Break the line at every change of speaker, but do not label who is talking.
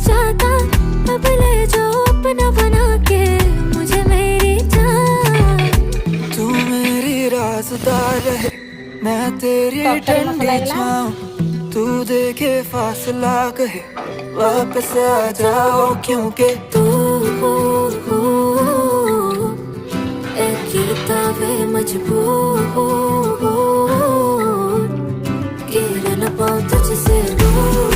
चाहता, अब ले जाओ अपना बना के मुझे मेरी जान।
तू मेरी राज़दार रहे, मैं तेरी ठंडी छाऊं, तू देखे फासला कहे वापस आ जाओ, क्योंकि
तू एक किताबे मजबूर, गिर न पाऊं तुझसे दूर।